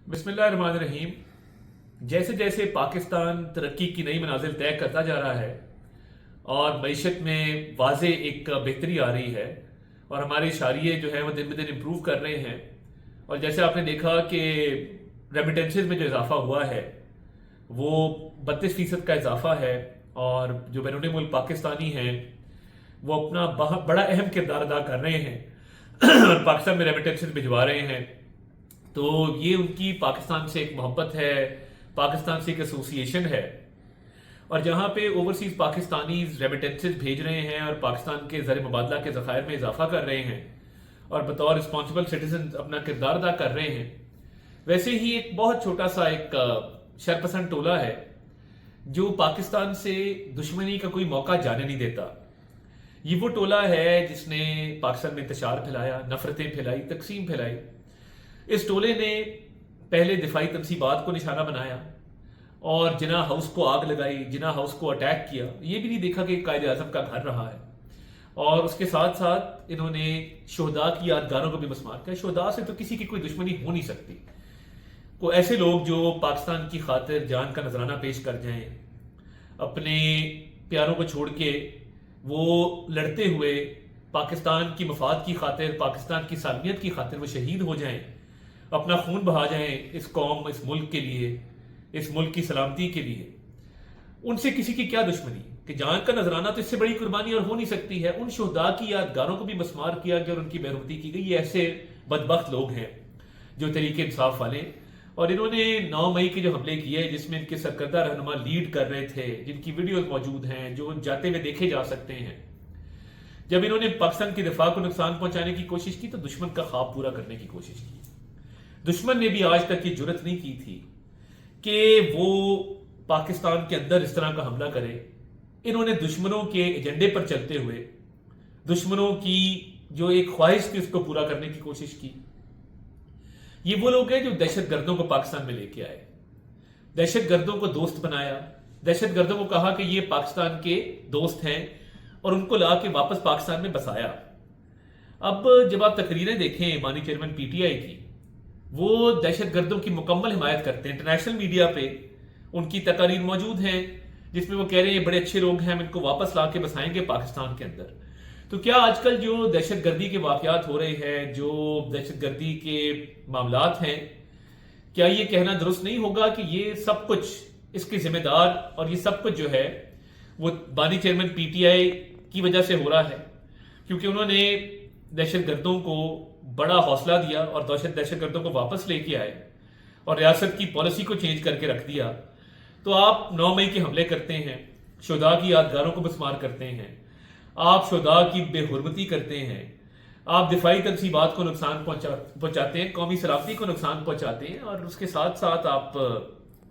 बिस्मिल्लाहिर्रहमानिर्रहीम। जैसे जैसे पाकिस्तान तरक्की की नई मनाजिल तय करता जा रहा है और मईशत में वाज़े एक बेहतरी आ रही है और हमारे इशारिये जो है वो दिन ब दिन इम्प्रूव कर रहे हैं, और जैसे आपने देखा कि रेमिटेंसेज में जो इजाफा हुआ है वो 32% का इजाफा है, और जो बैरून मुल्क पाकिस्तानी हैं वो अपना बहुत बड़ा अहम किरदार अदा कर रहे हैं और पाकिस्तान में रेमिटेंसेज भिजवा रहे हैं। तो ये उनकी पाकिस्तान से एक मोहब्बत है, पाकिस्तान से एक एसोसिएशन है। और जहाँ पे ओवरसीज पाकिस्तानी रेमिटेंसेज भेज रहे हैं और पाकिस्तान के ज़र मुबादला के ज़खायर में इजाफा कर रहे हैं और बतौर रिस्पॉन्सिबल सिटीजन अपना किरदार अदा कर रहे हैं, वैसे ही एक बहुत छोटा सा एक शरपसंद टोला है जो पाकिस्तान से दुश्मनी का कोई मौका जाने नहीं देता। ये वो टोला है जिसने पाकिस्तान में इंतशार फैलाया, नफरतें फैलाई, तकसीम फैलाई। इस टोले ने पहले दिफाई तनसीबात को निशाना बनाया और जिना हाउस को आग लगाई, जिना हाउस को अटैक किया। ये भी नहीं देखा कि कायद आजम का घर रहा है, और उसके साथ साथ इन्होंने शोहदा की यादगारों को भी मसमार किया। शोहदा से तो किसी की कोई दुश्मनी हो नहीं सकती। को ऐसे लोग जो पाकिस्तान की खातिर जान का नजराना पेश कर जाएं, अपने प्यारों को छोड़ के वो लड़ते हुए पाकिस्तान की मफाद की खातिर, पाकिस्तान की सालमियत की खातिर वो शहीद हो जाएं, अपना खून बहा जाएं इस कौम, इस मुल्क के लिए, इस मुल्क की सलामती के लिए। उनसे किसी की क्या दुश्मनी कि जान का नजराना तो इससे बड़ी कुर्बानी और हो नहीं सकती है। उन शोहदा की यादगारों को भी मसमार किया गया और उनकी बेरुमती की गई। ये ऐसे बदबख्त लोग हैं जो तरीके इंसाफ वाले, और इन्होंने 9 मई के जो हमले किए जिसमें इनके सरकर्दा रहनुमा लीड कर रहे थे, जिनकी वीडियोस मौजूद हैं, जो जाते हुए देखे जा सकते हैं, जब इन्होंने पाकिस्तान की दिफा को नुकसान पहुंचाने की कोशिश की तो दुश्मन का ख्वाब पूरा करने की कोशिश की। दुश्मन ने भी आज तक ये जुर्रत नहीं की थी कि वो पाकिस्तान के अंदर इस तरह का हमला करे। इन्होंने दुश्मनों के एजेंडे पर चलते हुए दुश्मनों की जो एक ख्वाहिश थी उसको पूरा करने की कोशिश की। ये वो लोग हैं जो दहशत गर्दों को पाकिस्तान में लेके आए, दहशत गर्दों को दोस्त बनाया, दहशत गर्दों को कहा कि ये पाकिस्तान के दोस्त हैं और उनको ला के वापस पाकिस्तान में बसाया। अब जब आप तकरीरें देखें बानी चेयरमैन पीटीआई की, वो दहशत गर्दों की मुकम्मल हिमायत करते हैं। इंटरनेशनल मीडिया पे उनकी तकरीर मौजूद हैं जिसमें वो कह रहे हैं ये बड़े अच्छे लोग हैं, हम इनको वापस ला के बसाएंगे पाकिस्तान के अंदर। तो क्या आजकल जो दहशत गर्दी के वाकयात हो रहे हैं, जो दहशत गर्दी के मामलात हैं, क्या ये कहना दुरुस्त नहीं होगा कि ये सब कुछ इसके जिम्मेदार और ये सब कुछ जो है वो बानी चेयरमैन पीटीआई की वजह से हो रहा है? क्योंकि उन्होंने दहशत गर्दों को बड़ा हौसला दिया और दहशत गर्दों को वापस लेके आए और रियासत की पॉलिसी को चेंज करके रख दिया। तो आप 9 मई के हमले करते हैं, शुहदा की यादगारों को बसमार करते हैं, आप शुहदा की बेहुरमती करते हैं, आप दिफाई तनसीबात को नुकसान पहुंचाते हैं, कौमी सलामती को नुकसान पहुंचाते हैं, और उसके साथ साथ आप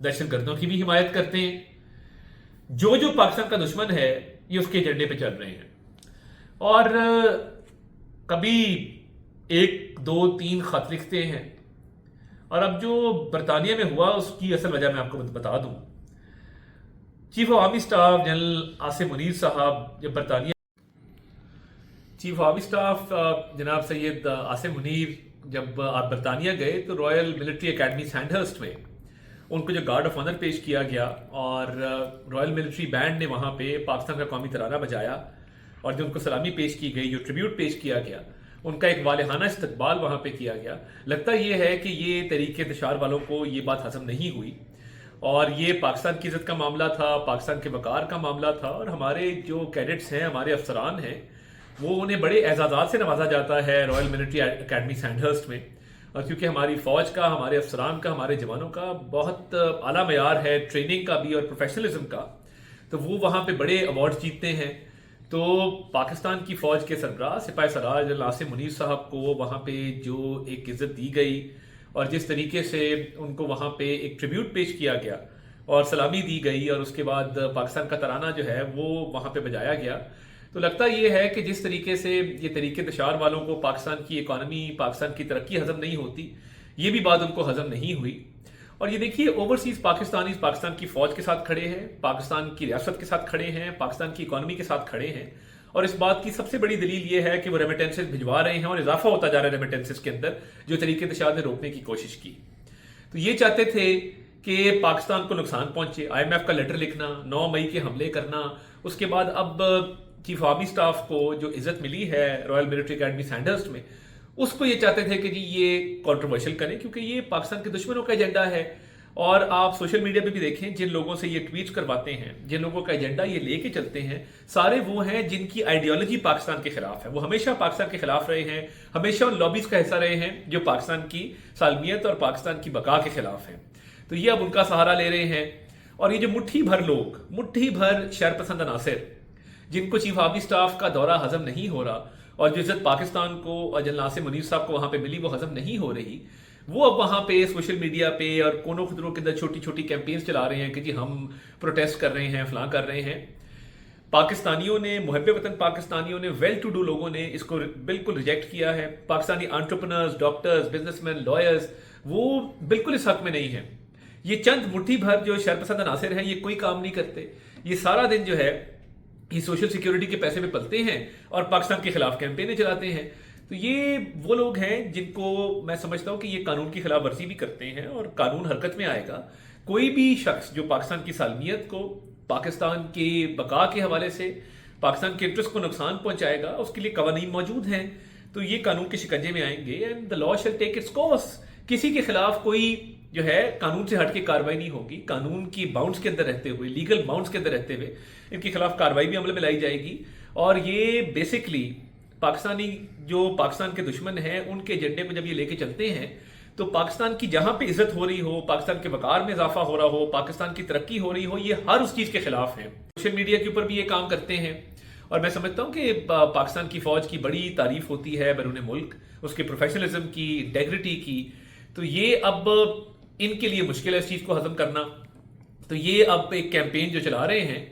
दहशत गर्दों की भी हिमायत करते हैं। जो जो पाकिस्तान का दुश्मन है ये उसके एजेंडे पे चल रहे हैं। और कभी 1, 2, 3 खत लिखते हैं। और अब जो बरतानिया में हुआ उसकी असल वजह मैं आपको बता दूं। Chief of army staff general Asim Munir साहब जब बरतानिया चीफ ऑफ आर्मी स्टाफ जनाब सैयद आसिम मुनीर जब आप बरतानिया गए तो रॉयल मिलिट्री एकेडमी सैंडहर्स्ट में उनको जो गार्ड ऑफ ऑनर पेश किया गया और रॉयल मिलिट्री बैंड ने वहां पे पाकिस्तान का कौमी तराना बजाया और जो उनको सलामी पेश की गई, जो ट्रिब्यूट पेश किया गया, उनका एक वालिहाना इस्तकबाल वहां पे किया गया। लगता ये है कि ये तरीके इंतशार वालों को ये बात हजम नहीं हुई और ये पाकिस्तान की इज्जत का मामला था, पाकिस्तान के वकार का मामला था, और हमारे जो कैडेट्स हैं, हमारे अफसरान हैं, वो उन्हें बड़े एजाज़ात से नवाजा जाता है रॉयल मिलिट्री एकेडमी सैंडहर्स्ट में। और क्योंकि हमारी फौज का, हमारे अफसरान का, हमारे जवानों का बहुत आला मयार है ट्रेनिंग का भी और प्रोफेशनलिज्म का, तो वो वहाँ पे बड़े अवार्ड जीतते हैं। तो पाकिस्तान की फौज के सरबराह सिपाही सलार जनरल आसिम मुनीर साहब को वहाँ पे जो एक इज्जत दी गई और जिस तरीके से उनको वहाँ पे एक ट्रिब्यूट पेश किया गया और सलामी दी गई और उसके बाद पाकिस्तान का तराना जो है वो वहाँ पे बजाया गया, तो लगता ये है कि जिस तरीके से ये तरीके इंतशार वालों को पाकिस्तान की इकॉनमी, पाकिस्तान की तरक्की हजम नहीं होती, ये भी बात उनको हजम नहीं हुई। और ये देखिए ओवरसीज पाकिस्तानी पाकिस्तान की फौज के साथ खड़े हैं, पाकिस्तान की रियासत के साथ खड़े हैं, पाकिस्तान की इकॉनमी के साथ खड़े हैं, और इस बात की सबसे बड़ी दलील ये है कि वो रेमिटेंसेज भिजवा रहे हैं और इजाफा होता जा रहा है रेमिटेंसेज के अंदर, जो तरीके इंतशार ने रोकने की कोशिश की। तो ये चाहते थे कि पाकिस्तान को नुकसान पहुंचे, IMF का लेटर लिखना, 9 मई के हमले करना, उसके बाद अब चीफ आर्मी स्टाफ को जो इज्जत मिली है रॉयल मिलिट्री अकेडमी सैंडहर्स्ट में, उसको ये चाहते थे कि जी ये कंट्रोवर्शियल करें, क्योंकि ये पाकिस्तान के दुश्मनों का एजेंडा है। और आप सोशल मीडिया पे भी देखें, जिन लोगों से ये ट्वीट करवाते हैं, जिन लोगों का एजेंडा ये लेके चलते हैं, सारे वो हैं जिनकी आइडियोलॉजी पाकिस्तान के खिलाफ है। वो हमेशा पाकिस्तान के खिलाफ रहे हैं, हमेशा उन लॉबीज का हिस्सा रहे हैं जो पाकिस्तान की सालमियत और पाकिस्तान की बका के खिलाफ हैं। तो ये अब उनका सहारा ले रहे हैं। और ये जो मुट्ठी भर लोग, मुट्ठी भर शरपसंद अनासिर, जिनको चीफ आर्मी स्टाफ का दौरा हजम नहीं हो रहा और जो इज्जत पाकिस्तान को और जनरल नासिर मुनीर साहब को वहां पे मिली वो हजम नहीं हो रही, वो अब वहां पे सोशल मीडिया पे और कोनों खुदरों के अंदर छोटी छोटी कैंपेन्स चला रहे हैं कि जी हम प्रोटेस्ट कर रहे हैं, फलां कर रहे हैं। पाकिस्तानियों ने, मुहब्बे वतन पाकिस्तानियों ने, वेल टू डू लोगों ने इसको बिल्कुल रिजेक्ट किया है। Pakistani entrepreneurs, doctors, businessman, lawyers, वो बिल्कुल इस हक में नहीं है। ये चंद मुट्ठी भर जो शरपसंद अनासिर हैं, ये कोई काम नहीं करते। ये सारा दिन जो है ये सोशल सिक्योरिटी के पैसे में पलते हैं और पाकिस्तान के खिलाफ कैंपेनें चलाते हैं। तो ये वो लोग हैं जिनको मैं समझता हूं कि ये कानून की खिलाफ वर्जी भी करते हैं और कानून हरकत में आएगा। कोई भी शख्स जो पाकिस्तान की सालमियत को, पाकिस्तान के बका के हवाले से पाकिस्तान के इंटरेस्ट को नुकसान पहुंचाएगा, उसके लिए कवानीन मौजूद हैं। तो ये कानून के शिकंजे में आएंगे and the law shall take its course. किसी के खिलाफ कोई जो है कानून से हटके कार्रवाई नहीं होगी। कानून की बाउंड्स के अंदर रहते हुए, लीगल बाउंड्स के अंदर रहते हुए इनके खिलाफ कार्रवाई भी अमल में लाई जाएगी। और ये बेसिकली पाकिस्तानी जो पाकिस्तान के दुश्मन हैं उनके एजेंडे को जब ये लेके चलते हैं तो पाकिस्तान की जहां पे इज्जत हो रही हो, पाकिस्तान के वकार में इजाफा हो रहा हो, पाकिस्तान की तरक्की हो रही हो, ये हर उस चीज के खिलाफ है। सोशल मीडिया के ऊपर भी ये काम करते हैं। और मैं समझता हूं कि पाकिस्तान की फौज की बड़ी तारीफ होती है बैरून मुल्क, उसके प्रोफेशनलिज्म की, इंटेग्रिटी की। तो ये अब इनके लिए मुश्किल है इस चीज को हजम करना। तो ये अब एक कैंपेन जो चला रहे हैं,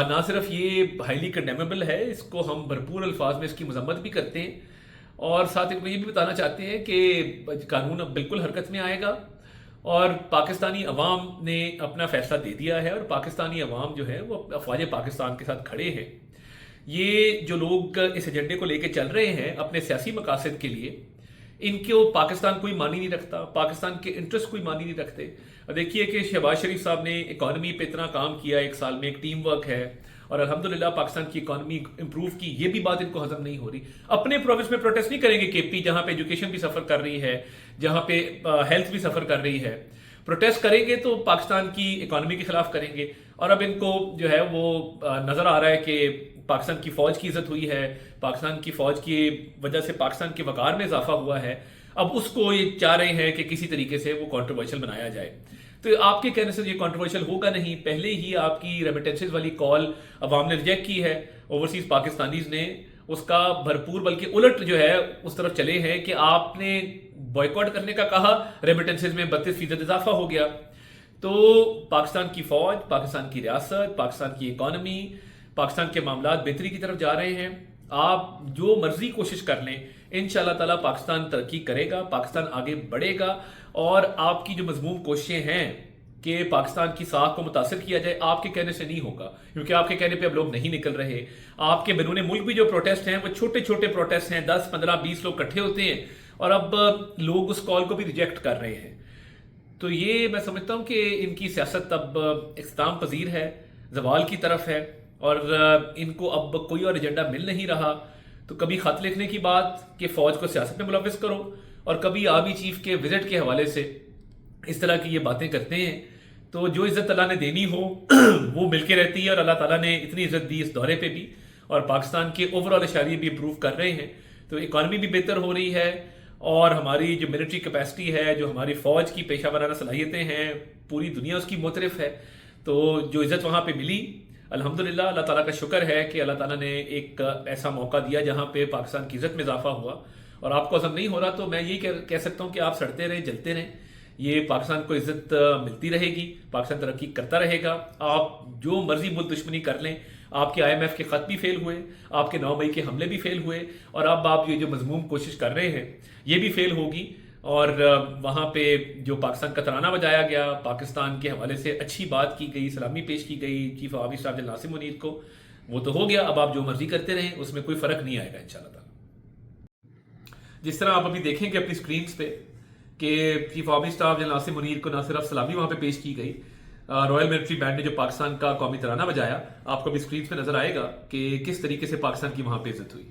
ना सिर्फ ये हाईली कंडेमेबल है, इसको हम भरपूर अल्फाज में इसकी मजम्मत भी करते हैं और साथ इनको ये भी बताना चाहते हैं कि कानून अब बिल्कुल हरकत में आएगा और पाकिस्तानी अवाम ने अपना फैसला दे दिया है और पाकिस्तानी अवाम जो है वो अफवाज पाकिस्तान के साथ खड़े हैं। ये जो लोग इस एजेंडे को लेकर चल रहे हैं अपने सियासी मकासद के लिए, इनको पाकिस्तान कोई मानी नहीं रखता, पाकिस्तान के इंटरेस्ट कोई मानी नहीं रखते। देखिए कि शहबाज शरीफ साहब ने इकॉनमी पे इतना काम किया, एक साल में एक टीम वर्क है और अल्हम्दुलिल्लाह पाकिस्तान की इकॉनमी इंप्रूव की, ये भी बात इनको हजम नहीं हो रही। अपने प्रोविंस में प्रोटेस्ट नहीं करेंगे केपी, जहां पे एजुकेशन भी सफर कर रही है, जहां पे हेल्थ भी सफर कर रही है। प्रोटेस्ट करेंगे तो पाकिस्तान की इकॉनमी के खिलाफ करेंगे। और अब इनको जो है वो नजर आ रहा है कि पाकिस्तान की फौज की इज्जत हुई है, पाकिस्तान की फौज की वजह से पाकिस्तान के वकार में इजाफा हुआ है। अब उसको ये चाह रहे हैं कि किसी तरीके से वो कंट्रोवर्शियल बनाया जाए। तो आपके कहने से ये कंट्रोवर्शियल होगा नहीं। पहले ही आपकी रेमिटेंसेज वाली कॉल अवाम ने रिजेक्ट की है, ओवरसीज पाकिस्तानीज ने उसका भरपूर बल्कि उलट जो है उस तरफ चले हैं कि आपने बॉयकॉट करने का कहा, रेमिटेंसेज में 32% इजाफा हो गया। तो पाकिस्तान की फौज, पाकिस्तान की रियासत, पाकिस्तान की इकॉनमी, पाकिस्तान के मामलात बेहतरी की तरफ जा रहे हैं। आप जो मर्जी कोशिश कर लें, इंशाअल्लाह ताला पाकिस्तान तरक्की करेगा, पाकिस्तान आगे बढ़ेगा। और आपकी जो मजमूम कोशिशें हैं कि पाकिस्तान की साख को मुतासिर किया जाए, आपके कहने से नहीं होगा, क्योंकि आपके कहने पे अब लोग नहीं निकल रहे। आपके बैरून मुल्क भी जो प्रोटेस्ट हैं वो छोटे छोटे प्रोटेस्ट हैं, 10, 15, 20 लोग इकट्ठे होते हैं और अब लोग उस कॉल को भी रिजेक्ट कर रहे हैं। तो ये मैं समझता हूं कि इनकी सियासत अब इख्तिताम पजीर है, जवाल की तरफ है और इनको अब कोई और एजेंडा मिल नहीं रहा। तो कभी खत लिखने की बात कि फौज को सियासत में मुलविस करो, और कभी आर्मी चीफ के विजिट के हवाले से इस तरह की ये बातें करते हैं। तो जो इज्जत अल्लाह ने देनी हो वो मिलके रहती है और अल्लाह ताला ने इतनी इज्जत दी इस दौरे पे भी, और पाकिस्तान के ओवरऑल इशारे भी इंप्रूव कर रहे हैं। तो इकॉनमी भी बेहतर हो रही है और हमारी जो मिलिट्री कैपेसिटी है, जो हमारी फौज की पेशा वराना सलाहियतें हैं, पूरी दुनिया उसकी मुतरफ है। तो जो इज्जत वहाँ पे मिली, अल्हम्दुलिल्लाह, अल्लाह ताला का शुक्र है कि अल्लाह ताला ने एक ऐसा मौका दिया जहाँ पे पाकिस्तान की इज्जत में इजाफा हुआ। और आपको हजम नहीं हो रहा तो मैं यही कह सकता हूँ कि आप सड़ते रहें, जलते रहें, ये पाकिस्तान को इज्जत मिलती रहेगी, पाकिस्तान तरक्की करता रहेगा। आप जो मर्जी मुल्क दुश्मनी कर लें, आपके IMF के खत भी फेल हुए, आपके 9 मई के हमले भी फेल हुए, और अब आप ये जो मजमूम कोशिश कर रहे हैं ये भी फेल होगी। और वहाँ पे जो पाकिस्तान का तराना बजाया गया, पाकिस्तान के हवाले से अच्छी बात की गई, सलामी पेश की गई chief army staff general Nasir Munir को, वो तो हो गया। अब आप जो मर्जी करते रहें, उसमें कोई फर्क नहीं आएगा इंशाल्लाह। जिस तरह आप अभी देखेंगे अपनी स्क्रीन्स पे کہ چیف آرمی اسٹاف جنرل ناصر منیر کو نہ صرف سلامی وہاں پہ پیش کی گئی، رائل ملٹری بینڈ نے جو پاکستان کا قومی ترانہ بجایا، آپ کو بھی اسکرین پہ نظر آئے گا کہ کس طریقے سے پاکستان کی وہاں پہ عزت ہوئی۔